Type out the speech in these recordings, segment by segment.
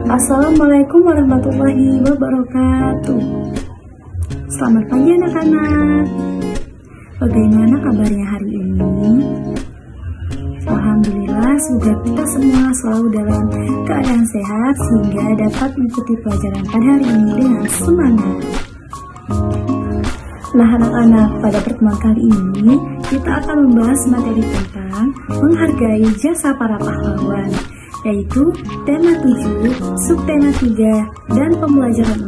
Assalamualaikum warahmatullahi wabarakatuh. Selamat pagi anak-anak. Bagaimana kabarnya hari ini? Alhamdulillah, semoga kita semua selalu dalam keadaan sehat sehingga dapat mengikuti pelajaran pada hari ini dengan semangat. Nah anak-anak, pada pertemuan kali ini kita akan membahas materi tentang menghargai jasa para pahlawan, yaitu tema 7, subtema 3, dan pembelajaran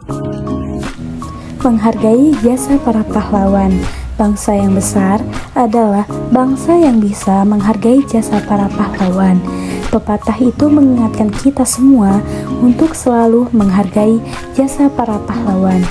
6. Menghargai jasa para pahlawan. Bangsa yang besar adalah bangsa yang bisa menghargai jasa para pahlawan. Pepatah itu mengingatkan kita semua untuk selalu menghargai jasa para pahlawan.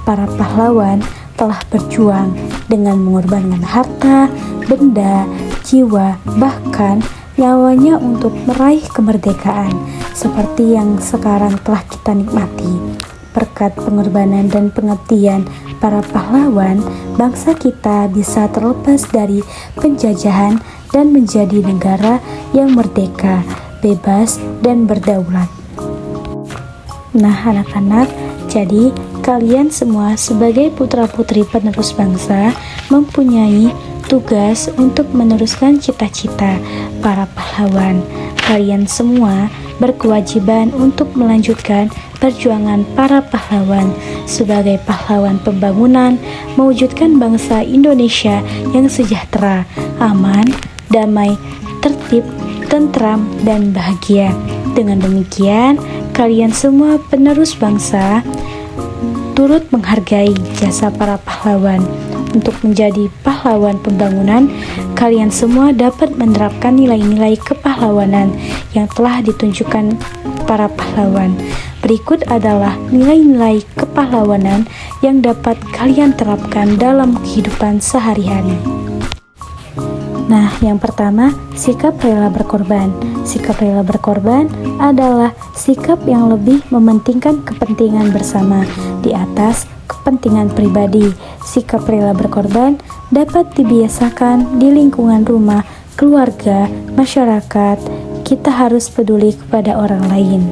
Para pahlawan telah berjuang dengan mengorbankan harta, benda, jiwa, bahkan nyawanya untuk meraih kemerdekaan seperti yang sekarang telah kita nikmati. Berkat pengorbanan dan pengabdian para pahlawan, bangsa kita bisa terlepas dari penjajahan dan menjadi negara yang merdeka, bebas, dan berdaulat. Nah anak-anak, jadi kalian semua sebagai putra-putri penerus bangsa mempunyai tugas untuk meneruskan cita-cita para pahlawan. Kalian semua berkewajiban untuk melanjutkan perjuangan para pahlawan sebagai pahlawan pembangunan, mewujudkan bangsa Indonesia yang sejahtera, aman, damai, tertib, tentram, dan bahagia. Dengan demikian, kalian semua penerus bangsa turut menghargai jasa para pahlawan. Untuk menjadi pahlawan pembangunan, kalian semua dapat menerapkan nilai-nilai kepahlawanan yang telah ditunjukkan para pahlawan. Berikut adalah nilai-nilai kepahlawanan yang dapat kalian terapkan dalam kehidupan sehari-hari. Nah, yang pertama, sikap rela berkorban. Sikap rela berkorban adalah sikap yang lebih mementingkan kepentingan bersama di atas kepentingan pribadi. Sikap rela berkorban dapat dibiasakan di lingkungan rumah, keluarga, masyarakat. Kita harus peduli kepada orang lain.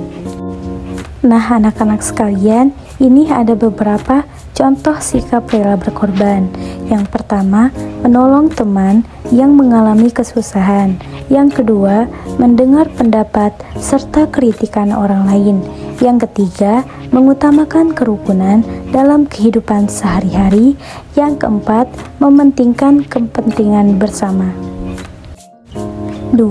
Nah, anak-anak sekalian, ini ada beberapa contoh sikap rela berkorban. Yang pertama, menolong teman yang mengalami kesusahan. Yang kedua, mendengar pendapat serta kritikan orang lain. Yang ketiga, mengutamakan kerukunan dalam kehidupan sehari-hari. Yang keempat, mementingkan kepentingan bersama. 2.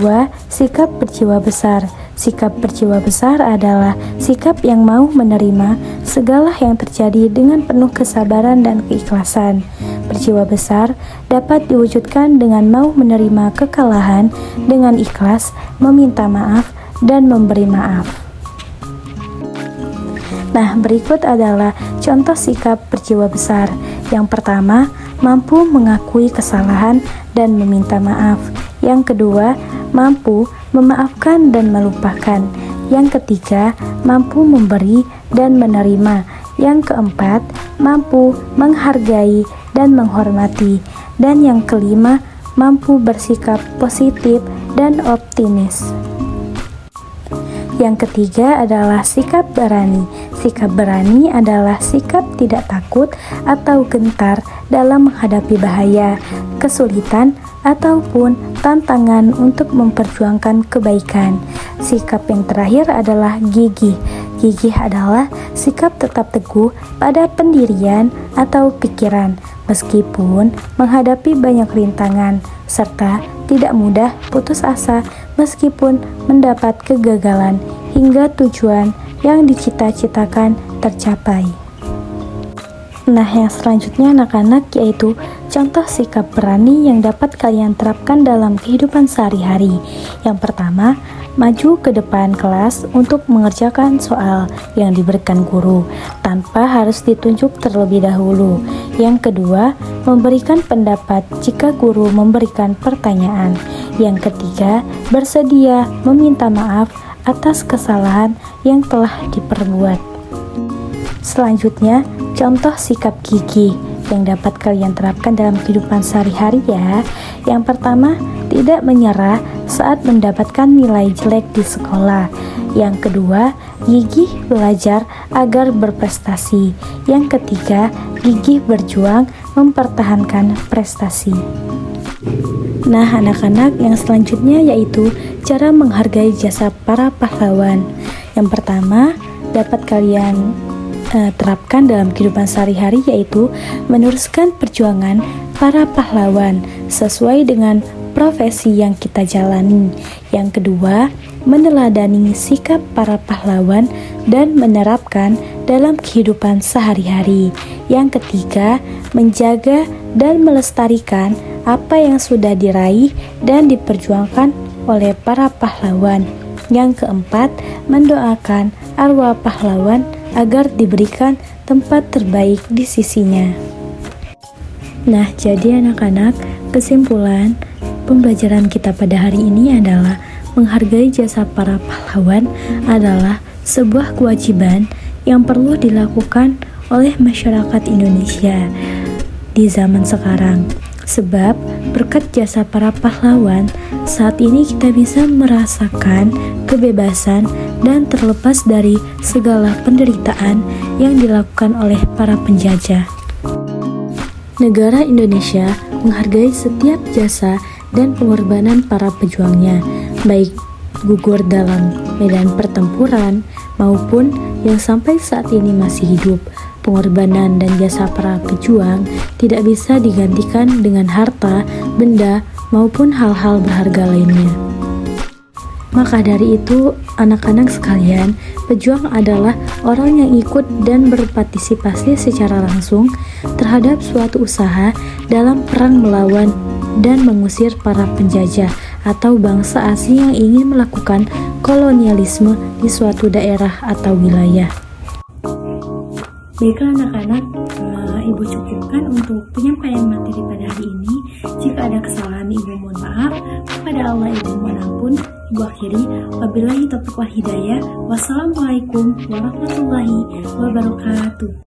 Sikap berjiwa besar. Sikap berjiwa besar adalah sikap yang mau menerima segala yang terjadi dengan penuh kesabaran dan keikhlasan. Berjiwa besar dapat diwujudkan dengan mau menerima kekalahan dengan ikhlas, meminta maaf, dan memberi maaf. Nah, berikut adalah contoh sikap berjiwa besar. Yang pertama, mampu mengakui kesalahan dan meminta maaf. Yang kedua, mampu memaafkan dan melupakan. Yang ketiga, mampu memberi dan menerima. Yang keempat, mampu menghargai dan menghormati. Dan yang kelima, mampu bersikap positif dan optimis. Yang ketiga adalah sikap berani. Sikap berani adalah sikap tidak takut atau gentar dalam menghadapi bahaya, kesulitan, ataupun tantangan untuk memperjuangkan kebaikan. Sikap yang terakhir adalah gigih. Gigih adalah sikap tetap teguh pada pendirian atau pikiran, meskipun menghadapi banyak rintangan, serta tidak mudah putus asa meskipun mendapat kegagalan hingga tujuan yang dicita-citakan tercapai. Nah, yang selanjutnya anak-anak yaitu contoh sikap berani yang dapat kalian terapkan dalam kehidupan sehari-hari. Yang pertama, maju ke depan kelas untuk mengerjakan soal yang diberikan guru tanpa harus ditunjuk terlebih dahulu. Yang kedua, memberikan pendapat jika guru memberikan pertanyaan. Yang ketiga, bersedia meminta maaf atas kesalahan yang telah diperbuat. Selanjutnya, contoh sikap gigih yang dapat kalian terapkan dalam kehidupan sehari-hari ya. Yang pertama, tidak menyerah saat mendapatkan nilai jelek di sekolah. Yang kedua, gigih belajar agar berprestasi. Yang ketiga, gigih berjuang mempertahankan prestasi. Nah, anak-anak, yang selanjutnya yaitu cara menghargai jasa para pahlawan. Yang pertama, dapat kalian terapkan dalam kehidupan sehari-hari, yaitu meneruskan perjuangan para pahlawan sesuai dengan profesi yang kita jalani. Yang kedua, meneladani sikap para pahlawan dan menerapkan dalam kehidupan sehari-hari. Yang ketiga, menjaga dan melestarikan apa yang sudah diraih dan diperjuangkan oleh para pahlawan. Yang keempat, mendoakan arwah pahlawan agar diberikan tempat terbaik di sisinya. Nah, jadi anak-anak, kesimpulan pembelajaran kita pada hari ini adalah menghargai jasa para pahlawan adalah sebuah kewajiban yang perlu dilakukan oleh masyarakat Indonesia di zaman sekarang. Sebab berkat jasa para pahlawan, saat ini kita bisa merasakan kebebasan dan terlepas dari segala penderitaan yang dilakukan oleh para penjajah. Negara Indonesia menghargai setiap jasa dan pengorbanan para pejuangnya, baik gugur dalam medan pertempuran maupun yang sampai saat ini masih hidup. Pengorbanan dan jasa para pejuang tidak bisa digantikan dengan harta, benda, maupun hal-hal berharga lainnya. Maka dari itu, anak-anak sekalian, pejuang adalah orang yang ikut dan berpartisipasi secara langsung terhadap suatu usaha dalam perang melawan dan mengusir para penjajah atau bangsa asing yang ingin melakukan kolonialisme di suatu daerah atau wilayah. Baiklah anak-anak, Ibu cukupkan untuk penyampaian materi pada hari ini. Jika ada kesalahan, Ibu mohon maaf. Kepada Allah Ibu mohon ampun. Ibu akhiri, wabillahi taufiq wal hidayah. Wassalamualaikum warahmatullahi wabarakatuh.